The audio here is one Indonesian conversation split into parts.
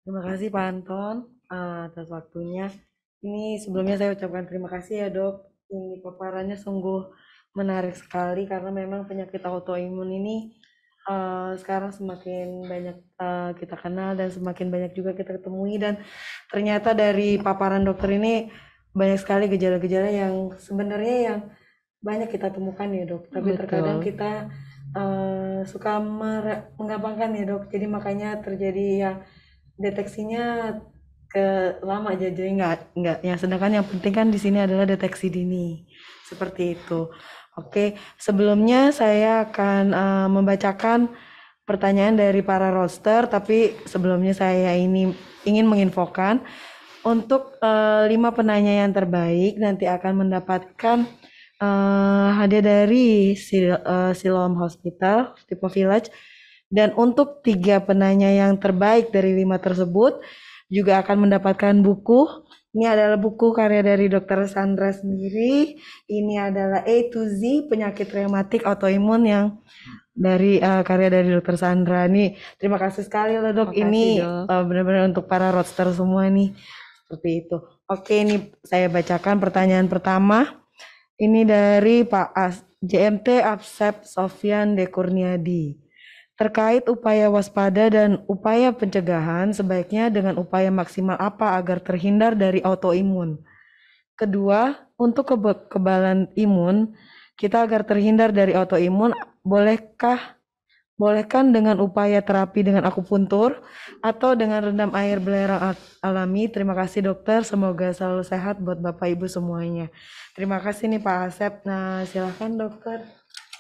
Terima kasih Pak Anton atas waktunya. Ini sebelumnya saya ucapkan terima kasih ya dok. Ini paparannya sungguh menarik sekali karena memang penyakit autoimun ini sekarang semakin banyak kita kenal dan semakin banyak juga kita ketemui dan ternyata dari paparan dokter ini banyak sekali gejala-gejala yang sebenarnya yang banyak kita temukan ya dok. Tapi terkadang Betul. kita suka menggampangkan ya dok. Jadi makanya terjadi yang deteksinya lama aja jadi nggak yang sedangkan yang penting kan di sini adalah deteksi dini seperti itu. Oke, sebelumnya saya akan membacakan pertanyaan dari para roster, tapi sebelumnya saya ini ingin menginfokan untuk 5 penanya yang terbaik nanti akan mendapatkan hadiah dari Siloam Hospital Tipo Village. Dan untuk 3 penanya yang terbaik dari 5 tersebut juga akan mendapatkan buku. Ini adalah buku karya dari Dr. Sandra sendiri. Ini adalah A to Z penyakit reumatik autoimun yang dari karya dari Dr. Sandra. Ini terima kasih sekali loh dok. Makasih, Ini Dok. benar-benar untuk para roadster semua nih. Seperti itu. Oke, ini saya bacakan pertanyaan pertama. Ini dari Pak JMT Absep Sofyan Dekurniadi. Terkait upaya waspada dan upaya pencegahan, sebaiknya dengan upaya maksimal apa agar terhindar dari autoimun? Kedua, untuk kekebalan imun, kita agar terhindar dari autoimun, bolehkan dengan upaya terapi dengan akupuntur atau dengan rendam air belerang alami. Terima kasih dokter, semoga selalu sehat buat Bapak Ibu semuanya. Terima kasih nih Pak Asep. Nah, silakan dokter.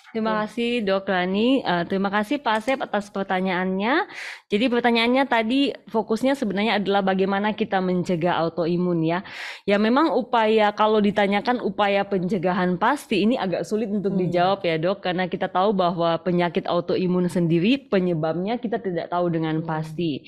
Terima kasih Dok Rani. Terima kasih Pak Asep atas pertanyaannya. Jadi pertanyaannya tadi fokusnya sebenarnya adalah bagaimana kita mencegah autoimun ya. Ya memang upaya kalau ditanyakan upaya pencegahan pasti ini agak sulit untuk dijawab ya Dok. Karena kita tahu bahwa penyakit autoimun sendiri penyebabnya kita tidak tahu dengan pasti.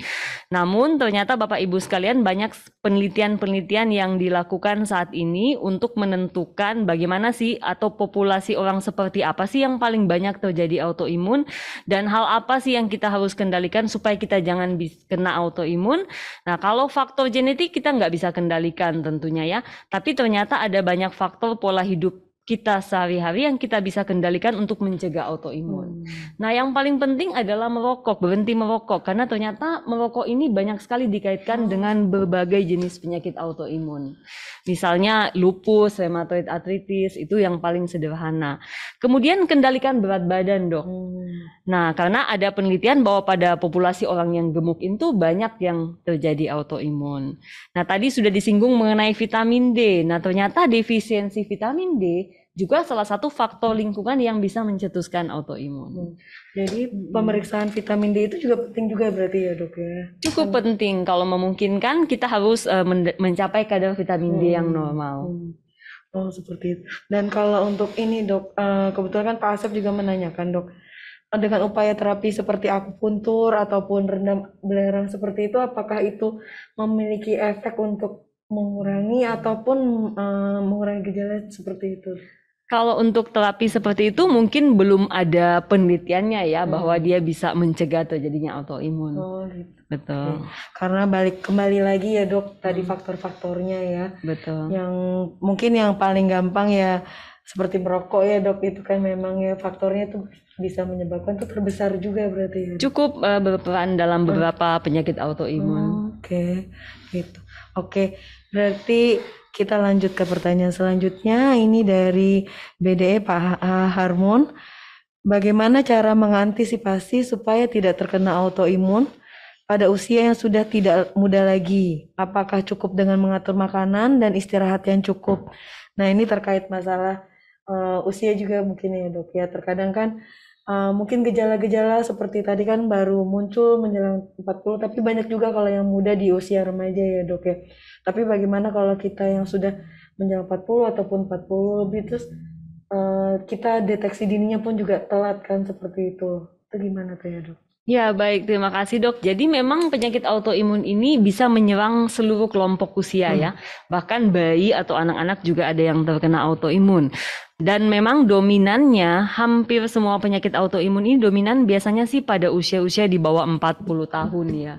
Namun ternyata Bapak Ibu sekalian banyak penelitian-penelitian yang dilakukan saat ini untuk menentukan bagaimana sih atau populasi orang seperti apa sih yang paling banyak terjadi autoimun dan hal apa sih yang kita harus kendalikan supaya kita jangan kena autoimun. Nah kalau faktor genetik kita nggak bisa kendalikan tentunya ya, tapi ternyata ada banyak faktor pola hidup kita sehari-hari yang kita bisa kendalikan untuk mencegah autoimun. Nah, yang paling penting adalah merokok, berhenti merokok karena ternyata merokok ini banyak sekali dikaitkan dengan berbagai jenis penyakit autoimun. Misalnya lupus, rheumatoid arthritis, itu yang paling sederhana. Kemudian kendalikan berat badan, Dok. Nah, karena ada penelitian bahwa pada populasi orang yang gemuk itu banyak yang terjadi autoimun. Nah, tadi sudah disinggung mengenai vitamin D. Nah, ternyata defisiensi vitamin D juga salah satu faktor lingkungan yang bisa mencetuskan autoimun. Jadi pemeriksaan vitamin D itu juga penting juga berarti ya dok ya? Cukup penting kalau memungkinkan kita harus mencapai kadar vitamin D yang normal. Oh seperti itu. Dan kalau untuk ini dok, kebetulan kan Pak Asep juga menanyakan dok, dengan upaya terapi seperti akupuntur ataupun rendam belerang seperti itu, apakah itu memiliki efek untuk mengurangi ataupun mengurangi gejala seperti itu? Kalau untuk terapi seperti itu mungkin belum ada penelitiannya ya bahwa dia bisa mencegah terjadinya autoimun. Oh gitu. Betul. Karena kembali lagi ya dok, tadi faktor-faktornya ya. Betul. Yang mungkin yang paling gampang ya seperti merokok ya dok, itu kan memang ya faktornya itu bisa menyebabkan itu terbesar juga berarti ya. Cukup berperan dalam beberapa penyakit autoimun. Oke, gitu. Oke, berarti kita lanjut ke pertanyaan selanjutnya. Ini dari BDE Pak Harmon. Bagaimana cara mengantisipasi supaya tidak terkena autoimun pada usia yang sudah tidak muda lagi? Apakah cukup dengan mengatur makanan dan istirahat yang cukup? Nah, ini terkait masalah usia juga mungkin ya dok ya. Terkadang kan mungkin gejala-gejala seperti tadi kan baru muncul menjelang 40, tapi banyak juga kalau yang muda di usia remaja ya dok ya. Tapi bagaimana kalau kita yang sudah menjelang 40 ataupun 40 lebih terus kita deteksi dininya pun juga telat kan seperti itu. Itu gimana tuh ya dok? Ya, baik. Terima kasih, Dok. Jadi memang penyakit autoimun ini bisa menyerang seluruh kelompok usia ya. Bahkan bayi atau anak-anak juga ada yang terkena autoimun. Dan memang dominannya hampir semua penyakit autoimun ini dominan biasanya sih pada usia-usia di bawah 40 tahun ya.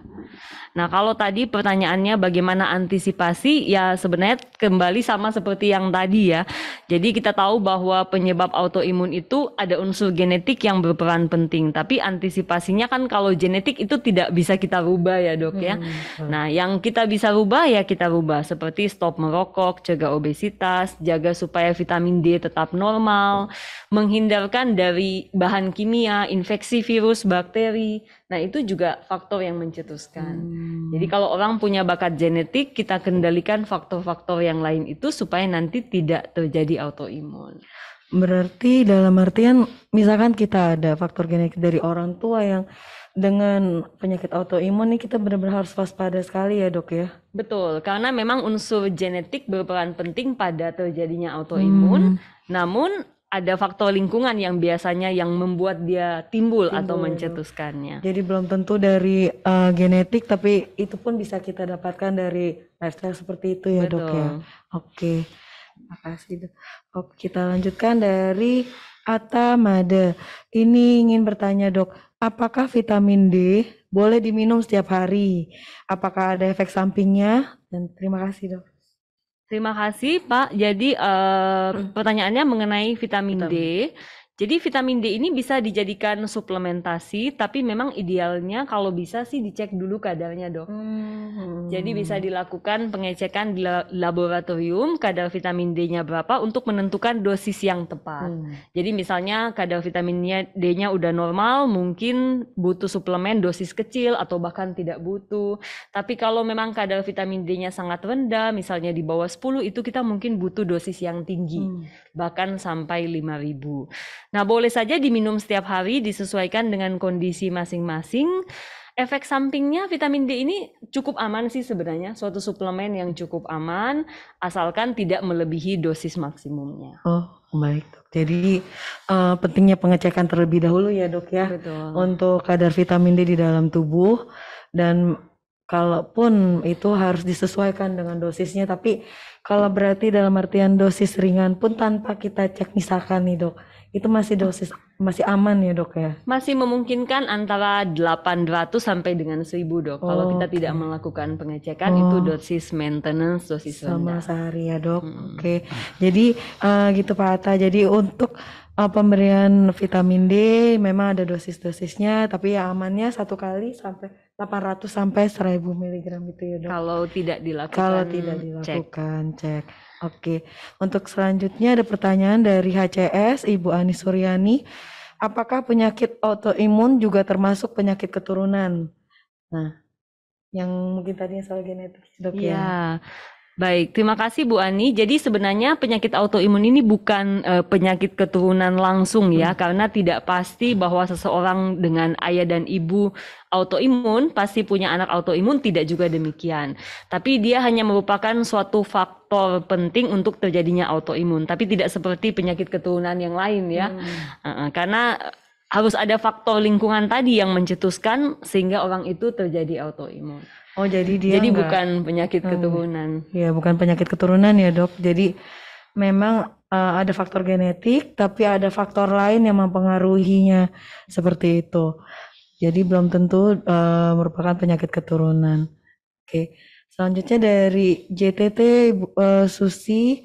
Nah, kalau tadi pertanyaannya bagaimana antisipasi, ya sebenarnya kembali sama seperti yang tadi ya. Jadi kita tahu bahwa penyebab autoimun itu ada unsur genetik yang berperan penting. Tapi antisipasinya kan kalau genetik itu tidak bisa kita rubah ya dok ya. Nah, yang kita bisa rubah ya kita rubah. Seperti stop merokok, cegah obesitas, jaga supaya vitamin D tetap normal, menghindarkan dari bahan kimia, infeksi virus, bakteri. Nah, itu juga faktor yang mencetuskan. Jadi kalau orang punya bakat genetik, kita kendalikan faktor-faktor yang lain itu supaya nanti tidak terjadi autoimun. Berarti dalam artian misalkan kita ada faktor genetik dari orang tua yang dengan penyakit autoimun nih kita benar-benar harus waspada sekali ya dok ya. Betul, karena memang unsur genetik berperan penting pada terjadinya autoimun. Namun ada faktor lingkungan yang biasanya yang membuat dia timbul atau mencetuskannya. Jadi belum tentu dari genetik, tapi itu pun bisa kita dapatkan dari lifestyle seperti itu ya dok ya. Oke, makasih dok. Oke, kita lanjutkan dari Atta Made. Ini ingin bertanya dok, apakah vitamin D boleh diminum setiap hari? Apakah ada efek sampingnya? Dan terima kasih dok. Terima kasih Pak. Jadi pertanyaannya mengenai vitamin D. Jadi vitamin D ini bisa dijadikan suplementasi, tapi memang idealnya kalau bisa sih dicek dulu kadarnya dok. Jadi bisa dilakukan pengecekan di laboratorium kadar vitamin D-nya berapa untuk menentukan dosis yang tepat. Jadi misalnya kadar vitamin D-nya udah normal, mungkin butuh suplemen dosis kecil atau bahkan tidak butuh. Tapi kalau memang kadar vitamin D-nya sangat rendah, misalnya di bawah 10, itu kita mungkin butuh dosis yang tinggi, bahkan sampai 5.000. Nah, boleh saja diminum setiap hari disesuaikan dengan kondisi masing-masing. Efek sampingnya vitamin D ini cukup aman sih sebenarnya, suatu suplemen yang cukup aman asalkan tidak melebihi dosis maksimumnya. Oh, baik dok. Jadi pentingnya pengecekan terlebih dahulu ya dok ya. Betul. Untuk kadar vitamin D di dalam tubuh, dan kalaupun itu harus disesuaikan dengan dosisnya, tapi kalau berarti dalam artian dosis ringan pun tanpa kita cek misalkan nih dok, itu masih dosis masih aman ya dok ya? Masih memungkinkan antara 800 sampai dengan 1.000 dok. Kalau kita tidak melakukan pengecekan itu dosis maintenance, dosis Sama rendah. sehari ya dok. Oke. Jadi gitu Pak Atta. Jadi untuk pemberian vitamin D memang ada dosis-dosisnya, tapi ya amannya satu kali sampai 800 sampai 1.000 mg itu ya dok. Kalau tidak dilakukan, Kalau tidak dilakukan cek. Oke. Untuk selanjutnya ada pertanyaan dari HCS Ibu Ani Suryani. Apakah penyakit autoimun juga termasuk penyakit keturunan? Nah, yang mungkin tadinya soal genetik dok ya. Ya, baik. Terima kasih Bu Ani. Jadi sebenarnya penyakit autoimun ini bukan penyakit keturunan langsung ya, karena tidak pasti bahwa seseorang dengan ayah dan ibu autoimun pasti punya anak autoimun, tidak juga demikian. Tapi dia hanya merupakan suatu faktor penting untuk terjadinya autoimun, tapi tidak seperti penyakit keturunan yang lain ya. Karena harus ada faktor lingkungan tadi yang mencetuskan sehingga orang itu terjadi autoimun. Oh, jadi dia bukan penyakit keturunan. Ya, bukan penyakit keturunan ya, Dok. Jadi memang ada faktor genetik, tapi ada faktor lain yang mempengaruhinya seperti itu. Jadi belum tentu merupakan penyakit keturunan. Oke. Selanjutnya dari JTT Susi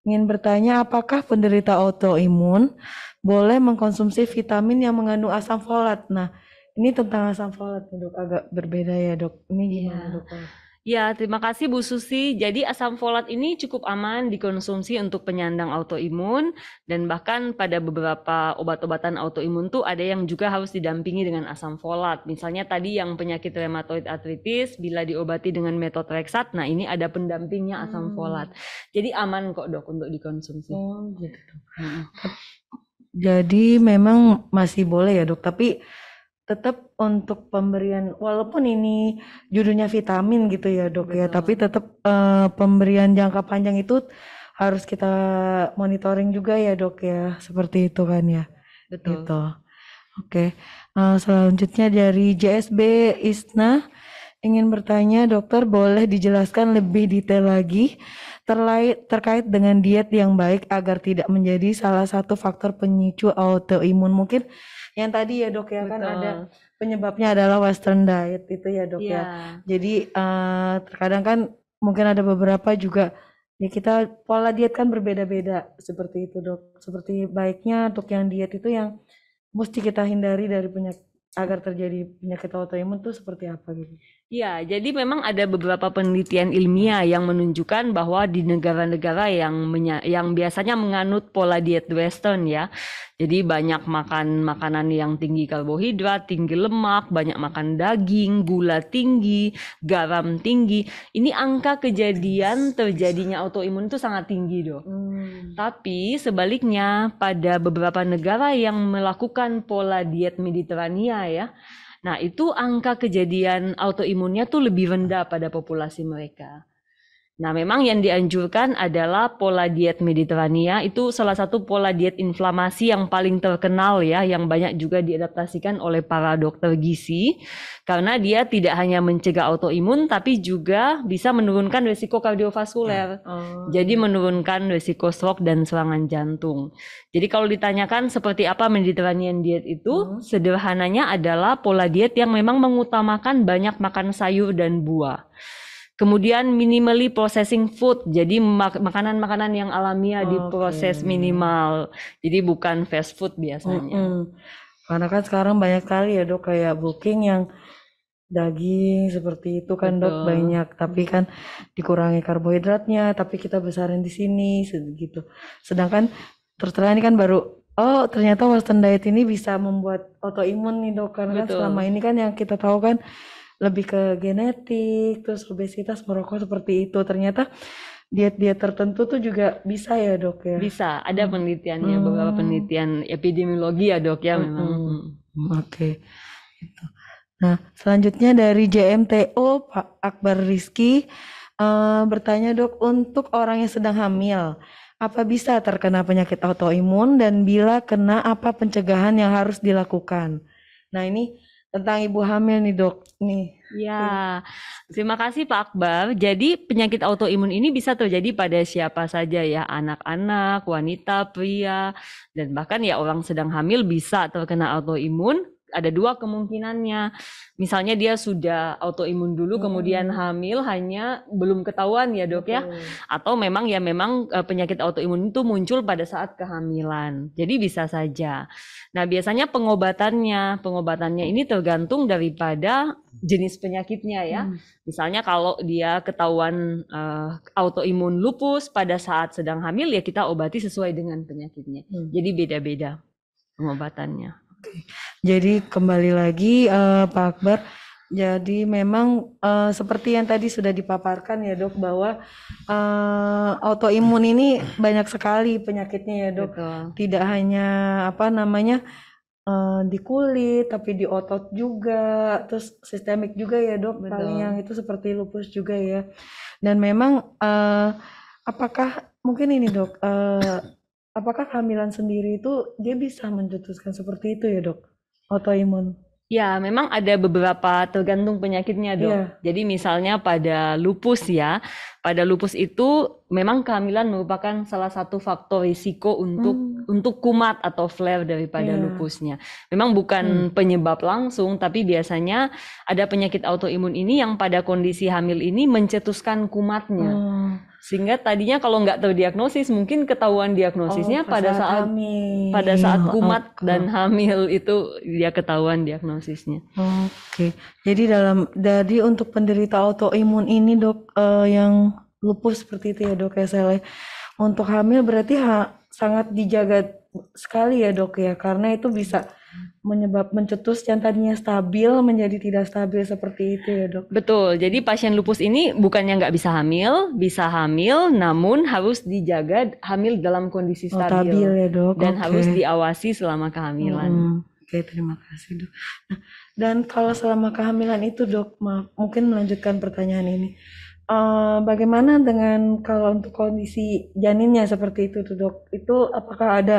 ingin bertanya, apakah penderita autoimun boleh mengkonsumsi vitamin yang mengandung asam folat? Nah, ini tentang asam folat nih dok, agak berbeda ya dok. Ini gimana dok? Ya, terima kasih Bu Susi. Jadi asam folat ini cukup aman dikonsumsi untuk penyandang autoimun, dan bahkan pada beberapa obat-obatan autoimun tuh ada yang juga harus didampingi dengan asam folat. Misalnya tadi yang penyakit rheumatoid arthritis bila diobati dengan methotrexate, nah ini ada pendampingnya asam folat. Jadi aman kok dok untuk dikonsumsi. Oh gitu. Jadi memang masih boleh ya dok, tapi tetap untuk pemberian, walaupun ini judulnya vitamin gitu ya dok ya, tapi tetap pemberian jangka panjang itu harus kita monitoring juga ya dok ya, seperti itu kan ya. Betul. Gitu. Oke. Selanjutnya dari JSB Isna ingin bertanya, dokter boleh dijelaskan lebih detail lagi terkait dengan diet yang baik agar tidak menjadi salah satu faktor pemicu autoimun. Mungkin yang tadi ya dok ya, kan ada Betul. penyebabnya adalah Western diet itu ya dok ya. Iya, Jadi terkadang kan mungkin ada beberapa juga ya, kita pola diet kan berbeda-beda seperti itu dok. Seperti baiknya untuk yang diet itu yang mesti kita hindari dari penyakit agar terjadi penyakit autoimun tuh seperti apa gitu. iya, jadi memang ada beberapa penelitian ilmiah yang menunjukkan bahwa di negara-negara yang biasanya menganut pola diet Western ya, jadi banyak makan makanan yang tinggi karbohidrat, tinggi lemak, banyak makan daging, gula tinggi, garam tinggi. Ini angka kejadian terjadinya autoimun itu sangat tinggi dok. Tapi sebaliknya pada beberapa negara yang melakukan pola diet Mediterania ya, nah itu angka kejadian autoimunnya tuh lebih rendah pada populasi mereka. Nah, memang yang dianjurkan adalah pola diet Mediterania, itu salah satu pola diet inflamasi yang paling terkenal ya, yang banyak juga diadaptasikan oleh para dokter gizi, karena dia tidak hanya mencegah autoimun, tapi juga bisa menurunkan risiko kardiovaskuler. Jadi menurunkan risiko stroke dan serangan jantung. Jadi kalau ditanyakan seperti apa Mediterranean diet itu, sederhananya adalah pola diet yang memang mengutamakan banyak makan sayur dan buah. Kemudian minimally processing food, jadi makanan-makanan yang alamiah diproses minimal, jadi bukan fast food biasanya. Karena kan sekarang banyak kali ya dok kayak booking yang daging seperti itu kan dok, Betul. banyak, tapi kan dikurangi karbohidratnya, tapi kita besarin di sini gitu. Sedangkan terus terang ini kan baru ternyata Western diet ini bisa membuat autoimun nih dok, karena kan Betul. selama ini kan yang kita tahu kan lebih ke genetik, terus obesitas, merokok seperti itu. Ternyata diet-diet tertentu tuh juga bisa ya dok ya. Bisa, ada penelitiannya, beberapa penelitian epidemiologi ya dok ya memang. Oke. Gitu. Nah, selanjutnya dari JMTO Pak Akbar Rizky bertanya dok, untuk orang yang sedang hamil, apa bisa terkena penyakit autoimun, dan bila kena apa pencegahan yang harus dilakukan? Nah, ini tentang ibu hamil nih dok. Nih. Ya, terima kasih Pak Akbar. Jadi penyakit autoimun ini bisa terjadi pada siapa saja ya, anak-anak, wanita, pria, dan bahkan ya orang sedang hamil bisa terkena autoimun. Ada dua kemungkinannya. Misalnya dia sudah autoimun dulu, kemudian hamil hanya belum ketahuan ya dok ya. Atau memang penyakit autoimun itu muncul pada saat kehamilan. Jadi bisa saja. Nah biasanya pengobatannya ini tergantung daripada jenis penyakitnya ya. Misalnya kalau dia ketahuan autoimun lupus pada saat sedang hamil ya kita obati sesuai dengan penyakitnya. Jadi beda-beda pengobatannya. Jadi kembali lagi Pak Akbar, jadi memang seperti yang tadi sudah dipaparkan ya dok, bahwa autoimun ini banyak sekali penyakitnya ya dok. Betul. Tidak hanya di kulit, tapi di otot juga, terus sistemik juga ya dok. Betul. Paling yang itu seperti lupus juga ya. Dan memang apakah mungkin ini dok, apakah kehamilan sendiri itu dia bisa mencetuskan seperti itu ya dok, autoimun? Ya, memang ada beberapa tergantung penyakitnya dok. Iya. Jadi misalnya pada lupus ya, pada lupus itu memang kehamilan merupakan salah satu faktor risiko untuk kumat atau flare daripada lupusnya. Memang bukan penyebab langsung, tapi biasanya ada penyakit autoimun ini yang pada kondisi hamil ini mencetuskan kumatnya. Sehingga tadinya kalau nggak terdiagnosis mungkin ketahuan diagnosisnya pada saat kumat dan hamil itu dia ketahuan diagnosisnya. Oke. Jadi untuk penderita autoimun ini dok, yang lupus seperti itu ya dok ya, untuk hamil berarti sangat dijaga sekali ya dok ya, karena itu bisa mencetus yang tadinya stabil menjadi tidak stabil seperti itu ya dok. Betul, jadi pasien lupus ini bukannya nggak bisa hamil, namun harus dijaga hamil dalam kondisi stabil ya dok. dan harus diawasi selama kehamilan. Oke, terima kasih dok. Nah, dan kalau selama kehamilan itu dok, mungkin melanjutkan pertanyaan ini, bagaimana dengan kalau untuk kondisi janinnya seperti itu tuh dok, itu apakah ada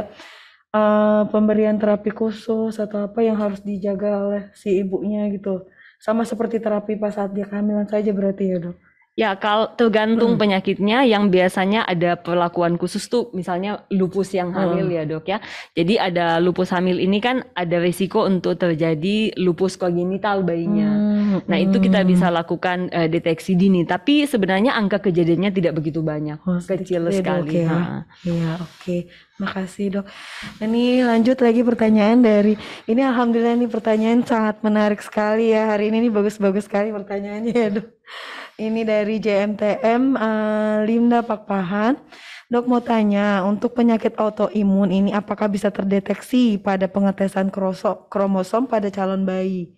pemberian terapi khusus atau apa yang harus dijaga oleh si ibunya gitu Sama seperti terapi pas saat dia kehamilan saja berarti ya dok? Ya, kalau tergantung penyakitnya, yang biasanya ada perlakuan khusus tuh, misalnya lupus yang hamil ya dok ya. Jadi ada lupus hamil ini kan ada risiko untuk terjadi lupus kongenital bayinya. Nah itu kita bisa lakukan deteksi dini, tapi sebenarnya angka kejadiannya tidak begitu banyak, kecil Ya, dok, sekali. ya. Iya, oke. Makasih dok. Ini lanjut lagi pertanyaan dari, ini alhamdulillah ini pertanyaan sangat menarik sekali ya. Hari ini bagus-bagus sekali pertanyaannya ya dok. Ini dari JMTM Linda Pakpahan. Dok mau tanya, untuk penyakit autoimun ini apakah bisa terdeteksi pada pengetesan kromosom pada calon bayi?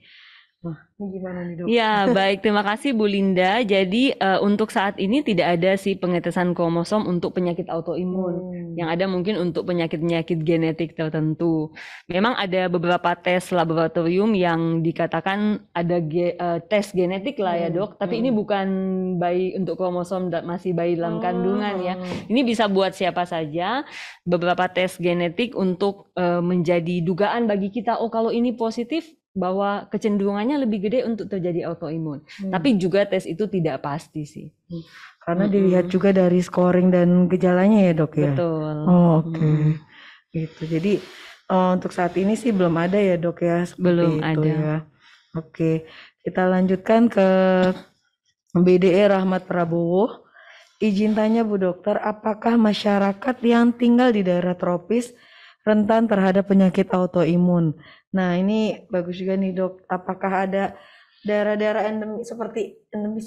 Wah, ini gimana nih dok? Ya, baik. Terima kasih Bu Linda. Jadi untuk saat ini tidak ada sih pengetesan kromosom untuk penyakit autoimun. Yang ada mungkin untuk penyakit-penyakit genetik tertentu. Memang ada beberapa tes laboratorium yang dikatakan ada tes genetik lah ya dok. Tapi ini bukan bayi untuk kromosom masih bayi dalam kandungan ya. Ini bisa buat siapa saja. Beberapa tes genetik untuk menjadi dugaan bagi kita. Oh kalau ini positif, bahwa kecenderungannya lebih gede untuk terjadi autoimun. Tapi juga tes itu tidak pasti sih. Karena dilihat juga dari scoring dan gejalanya ya dok ya? Betul. Oh, oke. Gitu. Jadi untuk saat ini sih belum ada ya dok ya? Belum itu ada. Ya. Oke, kita lanjutkan ke BDE Rahmat Prabowo. Izin tanya Bu Dokter, apakah masyarakat yang tinggal di daerah tropis rentan terhadap penyakit autoimun? Nah ini bagus juga nih dok, apakah ada daerah-daerah endemis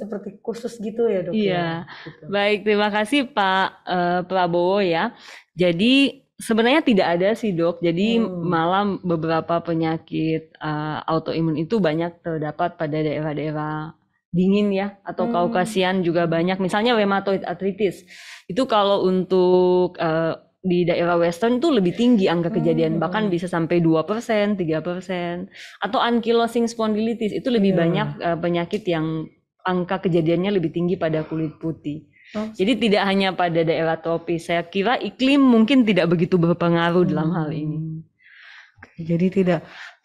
seperti khusus gitu ya dok? Iya, Gitu. baik, terima kasih Pak Prabowo ya. Jadi sebenarnya tidak ada sih dok, jadi malah beberapa penyakit autoimun itu banyak terdapat pada daerah-daerah dingin ya, atau Kaukasian juga banyak, misalnya rheumatoid arthritis. Itu kalau untuk di daerah Western itu lebih tinggi angka kejadian, bahkan bisa sampai 2%, 3%. Atau ankylosing spondylitis, itu lebih banyak penyakit yang angka kejadiannya lebih tinggi pada kulit putih. Jadi tidak hanya pada daerah tropis, saya kira iklim mungkin tidak begitu berpengaruh dalam hal ini. Jadi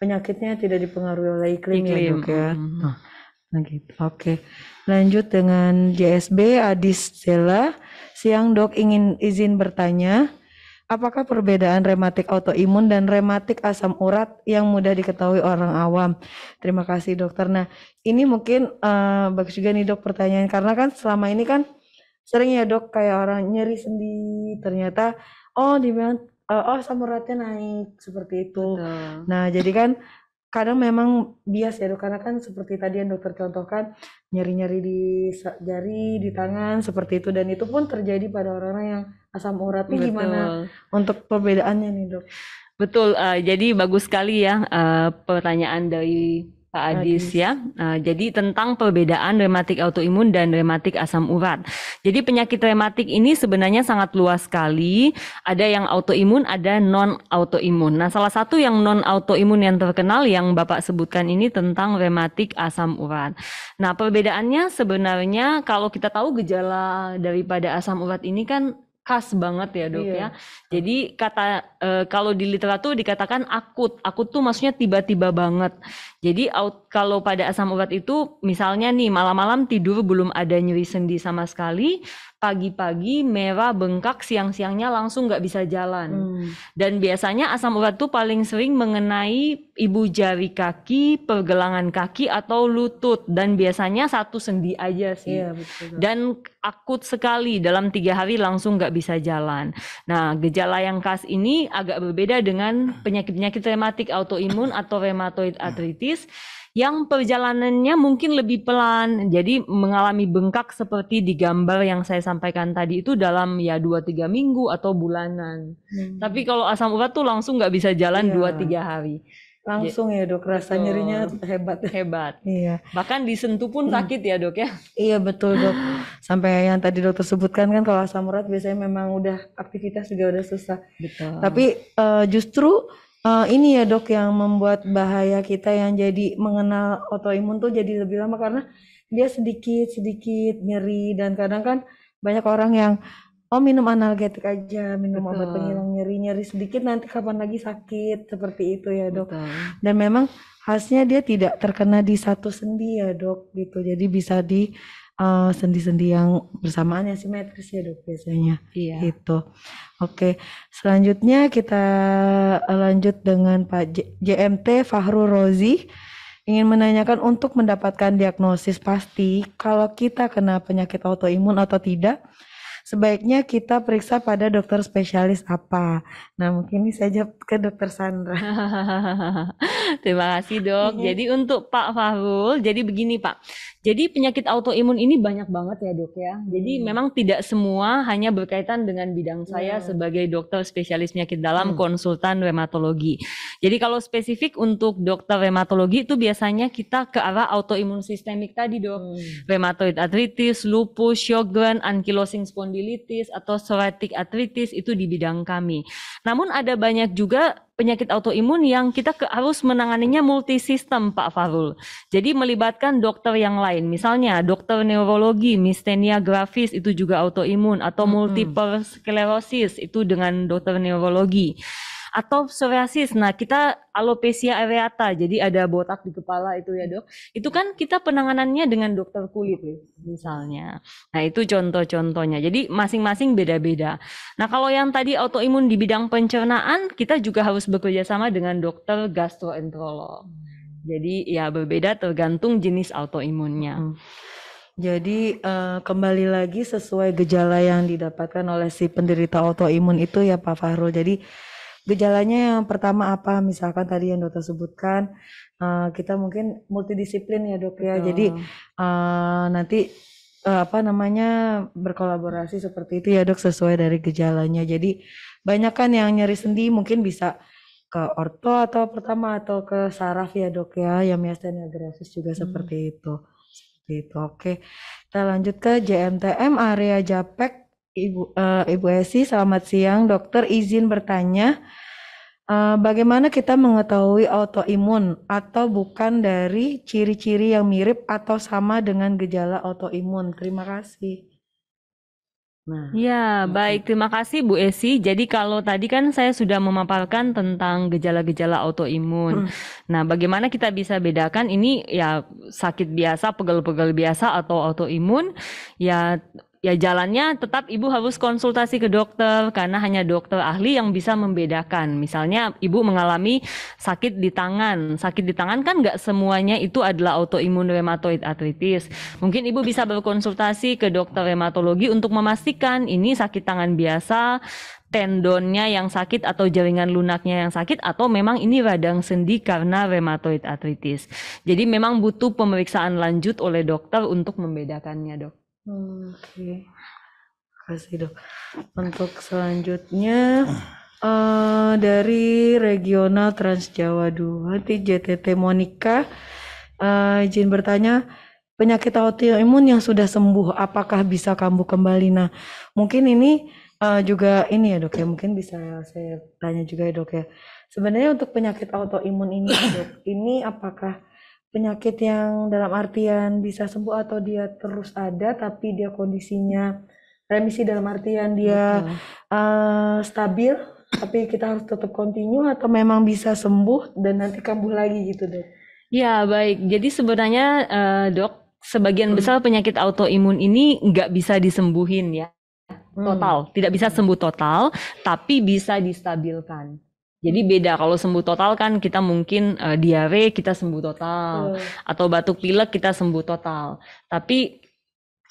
penyakitnya tidak dipengaruhi oleh iklim ya dok ya? Nah gitu. Oke. Lanjut dengan JSB Adis Zela. Siang dok, ingin izin bertanya. Apakah perbedaan rematik autoimun dan rematik asam urat yang mudah diketahui orang awam? Terima kasih dokter. Nah ini mungkin bagus juga nih dok pertanyaan. Karena kan selama ini kan sering ya dok kayak orang nyeri sendi. Ternyata dibilang asam uratnya naik seperti itu. Betul. Nah jadi kan kadang memang bias ya dok. Karena kan seperti tadi yang dokter contohkan nyeri-nyeri di jari, di tangan seperti itu. Dan itu pun terjadi pada orang-orang yang asam uratnya. Gimana untuk perbedaannya nih dok? Betul, jadi bagus sekali ya pertanyaan dari Pak Adis ya. Jadi tentang perbedaan rematik autoimun dan rematik asam urat. Jadi penyakit rematik ini sebenarnya sangat luas sekali. Ada yang autoimun, ada non autoimun. Nah, salah satu yang non autoimun yang terkenal yang Bapak sebutkan ini tentang rematik asam urat. Nah, perbedaannya sebenarnya kalau kita tahu gejala daripada asam urat ini kan khas banget ya dok ya. Jadi kalau di literatur dikatakan akut. Akut tuh maksudnya tiba-tiba banget. Jadi kalau pada asam urat itu misalnya nih malam-malam tidur belum ada nyeri sendi sama sekali. Pagi-pagi merah bengkak, siang-siangnya langsung nggak bisa jalan. Dan biasanya asam urat tuh paling sering mengenai ibu jari kaki, pergelangan kaki atau lutut. Dan biasanya satu sendi aja sih. Iya, betul. Dan akut sekali dalam 3 hari langsung nggak bisa jalan. Nah, gejala yang khas ini agak berbeda dengan penyakit-penyakit rematik autoimun atau rheumatoid arthritis yang perjalanannya mungkin lebih pelan. Jadi mengalami bengkak seperti di gambar yang saya sampaikan tadi itu dalam ya 2-3 minggu atau bulanan. Tapi kalau asam urat tuh langsung nggak bisa jalan 2-3 hari. Langsung ya dok, rasa nyerinya hebat. Hebat. Iya. Bahkan disentuh pun sakit ya dok ya. Iya betul dok. Sampai yang tadi dokter sebutkan kan kalau asam urat biasanya memang udah aktivitas juga udah susah. Betul. Tapi justru ini ya dok yang membuat bahaya kita yang jadi mengenal autoimun tuh jadi lebih lama karena dia sedikit nyeri dan kadang kan banyak orang yang Oh, minum analgetik aja, minum obat Betul, penghilang nyeri, nyeri sedikit nanti kapan lagi sakit, seperti itu ya dok. betul. Dan memang khasnya dia tidak terkena di satu sendi ya dok, gitu. Jadi bisa di sendi-sendi yang bersamaan yang simetris ya dok biasanya. Iya. Gitu. Oke, selanjutnya kita lanjut dengan Pak JMT Fahrul Rozi. Ingin menanyakan untuk mendapatkan diagnosis pasti kalau kita kena penyakit autoimun atau tidak, sebaiknya kita periksa pada dokter spesialis apa. Nah, mungkin ini saja ke dokter Sandra. Terima kasih dok. Iya. Jadi untuk Pak Fahrul, jadi begini Pak. Jadi penyakit autoimun ini banyak banget ya dok ya. Jadi memang tidak semua hanya berkaitan dengan bidang saya Iya. sebagai dokter spesialis penyakit dalam Hmm. konsultan rheumatologi. Jadi kalau spesifik untuk dokter rheumatologi itu biasanya kita ke arah autoimun sistemik tadi dok. Rheumatoid arthritis, lupus, Sjogren, ankylosing spondylitis atau psoriatic arthritis itu di bidang kami. Namun ada banyak juga penyakit autoimun yang kita harus menanganinya multisistem Pak Farul. Jadi melibatkan dokter yang lain. Misalnya dokter neurologi, myasthenia gravis itu juga autoimun atau multiple sclerosis itu dengan dokter neurologi. Atau psoriasis, nah kita alopecia areata, jadi ada botak di kepala itu ya dok. Itu kan kita penanganannya dengan dokter kulit misalnya. Nah itu contoh-contohnya, jadi masing-masing beda-beda. Nah kalau yang tadi autoimun di bidang pencernaan, kita juga harus bekerja sama dengan dokter gastroenterolog. Jadi ya berbeda tergantung jenis autoimunnya. Jadi kembali lagi sesuai gejala yang didapatkan oleh si penderita autoimun itu ya Pak Fahrul. Jadi gejalanya yang pertama apa? Misalkan tadi yang dokter sebutkan, kita mungkin multidisiplin ya dok ya. Betul. Jadi nanti apa namanya berkolaborasi seperti itu ya dok sesuai dari gejalanya. Jadi banyak kan yang nyeri sendi mungkin bisa ke orto atau pertama atau ke saraf ya dok ya. Yang myasthenia gravis juga seperti itu. Seperti itu. Oke, kita lanjut ke JMTM area Japek. Ibu Esi, selamat siang. Dokter izin bertanya, bagaimana kita mengetahui autoimun atau bukan dari ciri-ciri yang mirip atau sama dengan gejala autoimun? Terima kasih. Nah, Ya, baik. Terima kasih Bu Esi. Jadi kalau tadi kan saya sudah memaparkan tentang gejala-gejala autoimun. Nah, bagaimana kita bisa bedakan ini ya sakit biasa, pegel-pegel biasa atau autoimun? Ya jalannya tetap Ibu harus konsultasi ke dokter karena hanya dokter ahli yang bisa membedakan. Misalnya Ibu mengalami sakit di tangan. Sakit di tangan kan nggak semuanya itu adalah autoimun rheumatoid arthritis. Mungkin Ibu bisa berkonsultasi ke dokter rheumatologi untuk memastikan ini sakit tangan biasa, tendonnya yang sakit atau jaringan lunaknya yang sakit, atau memang ini radang sendi karena rheumatoid arthritis. Jadi memang butuh pemeriksaan lanjut oleh dokter untuk membedakannya, dok. Oke, kasih dok. Untuk selanjutnya dari regional Trans Jawa 2, JTT Monica izin bertanya, penyakit autoimun yang sudah sembuh apakah bisa kambuh kembali? Nah, mungkin ini juga ini ya dok ya, mungkin bisa saya tanya juga ya dok ya. Sebenarnya untuk penyakit autoimun ini dok, ini apakah penyakit yang dalam artian bisa sembuh atau dia terus ada tapi dia kondisinya remisi dalam artian dia stabil tapi kita harus tetap continue, atau memang bisa sembuh dan nanti kambuh lagi gitu dok? Ya, baik. Jadi sebenarnya dok, sebagian besar penyakit autoimun ini nggak bisa disembuhin ya total, tidak bisa sembuh total, tapi bisa distabilkan. Jadi beda, kalau sembuh total kan kita mungkin diare kita sembuh total, atau batuk pilek kita sembuh total. Tapi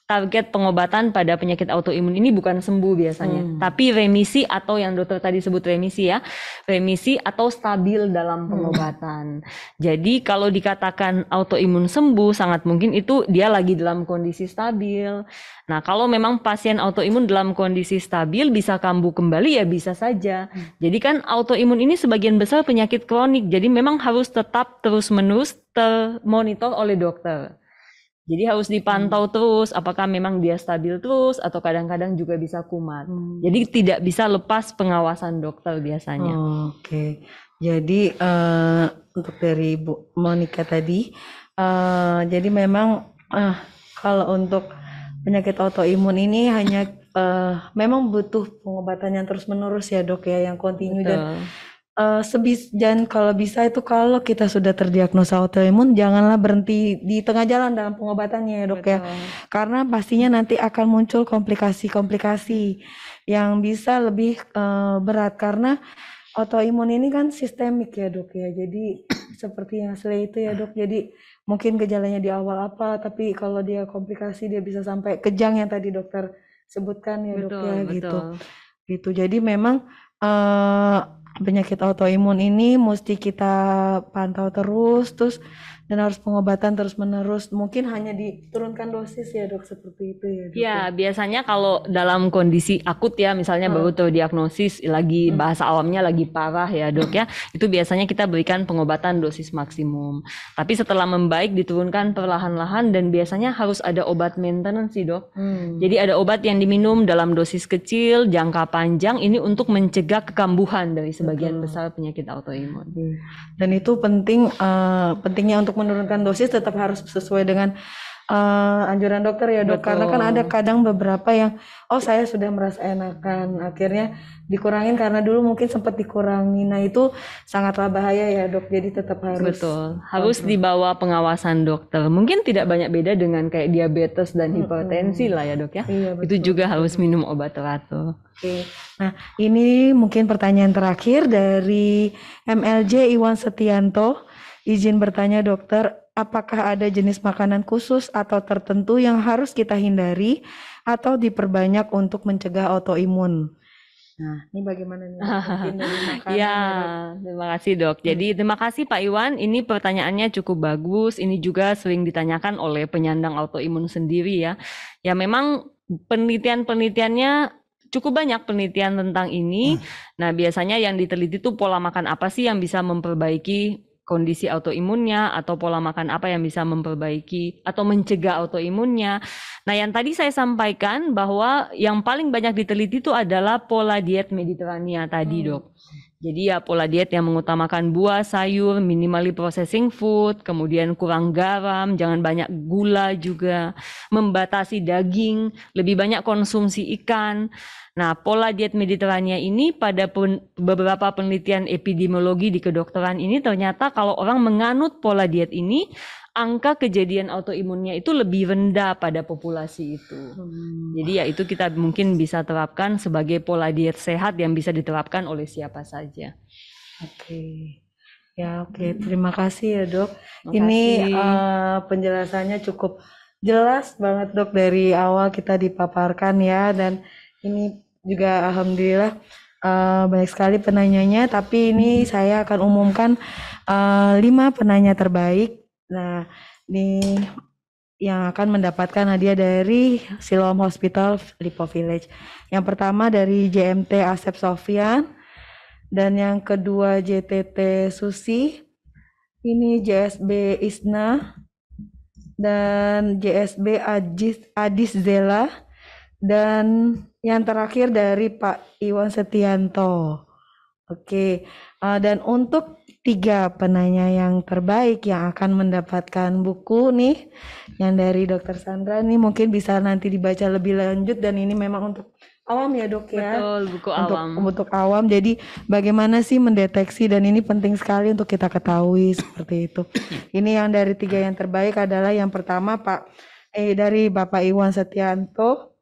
target pengobatan pada penyakit autoimun ini bukan sembuh biasanya, tapi remisi atau yang dokter tadi sebut remisi ya, remisi atau stabil dalam pengobatan. Jadi kalau dikatakan autoimun sembuh, sangat mungkin itu dia lagi dalam kondisi stabil. Nah kalau memang pasien autoimun dalam kondisi stabil bisa kambuh kembali ya bisa saja. Jadi kan autoimun ini sebagian besar penyakit kronik, jadi memang harus tetap terus-menerus termonitor oleh dokter. Jadi harus dipantau terus apakah memang dia stabil terus atau kadang-kadang juga bisa kumat. Jadi tidak bisa lepas pengawasan dokter biasanya. Oke. Jadi untuk dari Bu Monica tadi, jadi memang kalau untuk penyakit autoimun ini hanya memang butuh pengobatan yang terus-menerus ya dok ya, yang kontinu dan Betul. dan kalau bisa itu kalau kita sudah terdiagnosa autoimun janganlah berhenti di tengah jalan dalam pengobatannya ya dok ya, Betul. karena pastinya nanti akan muncul komplikasi-komplikasi yang bisa lebih berat karena autoimun ini kan sistemik ya dok ya, jadi seperti yang Slay itu ya dok, jadi mungkin gejalanya di awal apa, tapi kalau dia komplikasi dia bisa sampai kejang yang tadi dokter sebutkan ya dok Betul, ya gitu. betul. Gitu. Jadi memang penyakit autoimun ini mesti kita pantau terus dan harus pengobatan terus-menerus. Mungkin hanya diturunkan dosis ya dok, seperti itu ya dok ya. Ya, biasanya kalau dalam kondisi akut ya, misalnya baru terdiagnosis, lagi bahasa awamnya lagi parah ya dok ya, itu biasanya kita berikan pengobatan dosis maksimum. Tapi setelah membaik diturunkan perlahan-lahan dan biasanya harus ada obat maintenance sih dok. Jadi ada obat yang diminum dalam dosis kecil, jangka panjang, ini untuk mencegah kekambuhan dari sebagian besar penyakit autoimun. Dan itu pentingnya untuk menurunkan dosis tetap harus sesuai dengan anjuran dokter ya dok, karena kan ada kadang beberapa yang saya sudah merasa enakan akhirnya dikurangin karena dulu mungkin sempat dikurangi, nah itu sangatlah bahaya ya dok, jadi tetap harus Betul, harus di bawah pengawasan dokter. Mungkin tidak banyak beda dengan kayak diabetes dan hipertensi lah ya dok ya. Iya, Itu juga harus minum obat teratur. Oke. Nah ini mungkin pertanyaan terakhir dari MLJ Iwan Setianto. Izin bertanya dokter, apakah ada jenis makanan khusus atau tertentu yang harus kita hindari atau diperbanyak untuk mencegah autoimun? Nah, ini bagaimana nih? Mungkin dari makanan Ya, terima kasih dok. Jadi terima kasih Pak Iwan. Ini pertanyaannya cukup bagus. Ini juga sering ditanyakan oleh penyandang autoimun sendiri ya. Ya memang penelitiannya cukup banyak penelitian tentang ini. Nah biasanya yang diteliti itu pola makan apa sih yang bisa memperbaiki kondisi autoimunnya, atau pola makan apa yang bisa memperbaiki atau mencegah autoimunnya. Nah, yang tadi saya sampaikan bahwa yang paling banyak diteliti itu adalah pola diet Mediterania tadi, dok. Jadi ya pola diet yang mengutamakan buah, sayur, minimally processing food, kemudian kurang garam, jangan banyak gula juga, membatasi daging, lebih banyak konsumsi ikan. Nah, pola diet Mediterania ini pada beberapa penelitian epidemiologi di kedokteran ini ternyata kalau orang menganut pola diet ini, angka kejadian autoimunnya itu lebih rendah pada populasi itu. Jadi ya itu kita mungkin bisa terapkan sebagai pola diet sehat yang bisa diterapkan oleh siapa saja. Oke. Ya, oke. Terima kasih ya, Dok. Ini penjelasannya cukup jelas banget, Dok, dari awal kita dipaparkan ya, dan ini juga alhamdulillah banyak sekali penanyanya, tapi ini saya akan umumkan 5 penanya terbaik. Nah, ini yang akan mendapatkan hadiah dari Siloam Hospital Lipo Village. Yang pertama dari JMT Asep Sofyan, dan yang kedua JTT Susi, ini JSB Isna, dan JSB Adis Zela, dan yang terakhir dari Pak Iwan Setianto. Oke, dan untuk 3 penanya yang terbaik yang akan mendapatkan buku nih, yang dari Dokter Sandra nih mungkin bisa nanti dibaca lebih lanjut, dan ini memang untuk awam ya dok ya. Betul, buku awam. Untuk awam, jadi bagaimana sih mendeteksi, dan ini penting sekali untuk kita ketahui seperti itu. Ini yang dari 3 yang terbaik adalah yang pertama dari Bapak Iwan Setianto,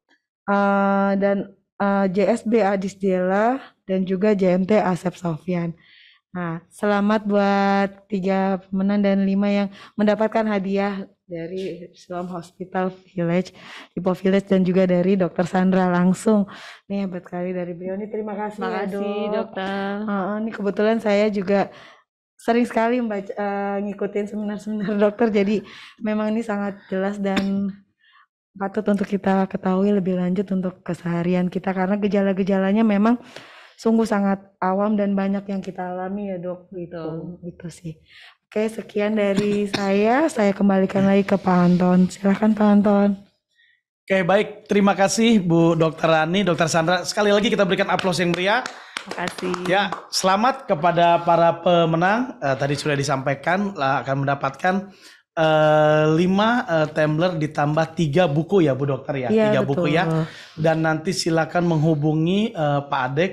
dan JSB Adis Dela, dan juga JMT Asep Sofyan. Nah, selamat buat 3 pemenang dan 5 yang mendapatkan hadiah dari Siloam Hospital Village, Lipo Village, dan juga dari Dokter Sandra langsung. Nih hebat kali dari beliau. Nih terima kasih. Terima kasih dokter. Ini kebetulan saya juga sering sekali ngikutin seminar-seminar dokter, jadi memang ini sangat jelas dan patut untuk kita ketahui lebih lanjut untuk keseharian kita, karena gejala-gejalanya memang sungguh sangat awam dan banyak yang kita alami ya dok. Gitu sih. Oke, sekian dari saya kembalikan lagi ke Pak Anton. Silahkan Pak Anton. Oke, baik, terima kasih Bu Dr. Rani, Dr. Sandra. Sekali lagi kita berikan aplaus yang meriah. Terima kasih. Ya, selamat kepada para pemenang. Tadi sudah disampaikan akan mendapatkan 5 tumbler ditambah 3 buku ya Bu Dokter ya, Iya, 3 buku ya. betul. Dan nanti silakan menghubungi Pak Adek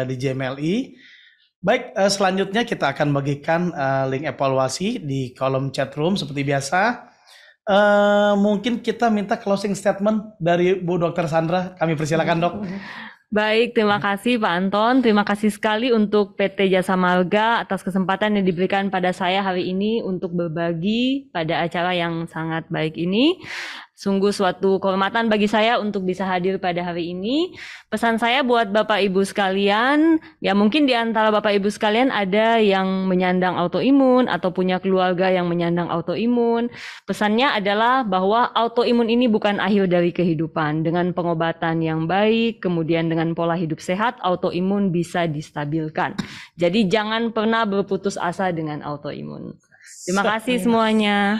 di JMLI. Baik, selanjutnya kita akan bagikan link evaluasi di kolom chat room seperti biasa. Mungkin kita minta closing statement dari Bu Dokter Sandra. Kami persilakan Dok. Baik, terima kasih Pak Anton. Terima kasih sekali untuk PT Jasa Marga atas kesempatan yang diberikan pada saya hari ini untuk berbagi pada acara yang sangat baik ini. Sungguh suatu kehormatan bagi saya untuk bisa hadir pada hari ini. Pesan saya buat Bapak Ibu sekalian, ya mungkin di antara Bapak Ibu sekalian ada yang menyandang autoimun atau punya keluarga yang menyandang autoimun. Pesannya adalah bahwa autoimun ini bukan akhir dari kehidupan. Dengan pengobatan yang baik, kemudian dengan pola hidup sehat, autoimun bisa distabilkan. Jadi jangan pernah berputus asa dengan autoimun. Terima kasih semuanya.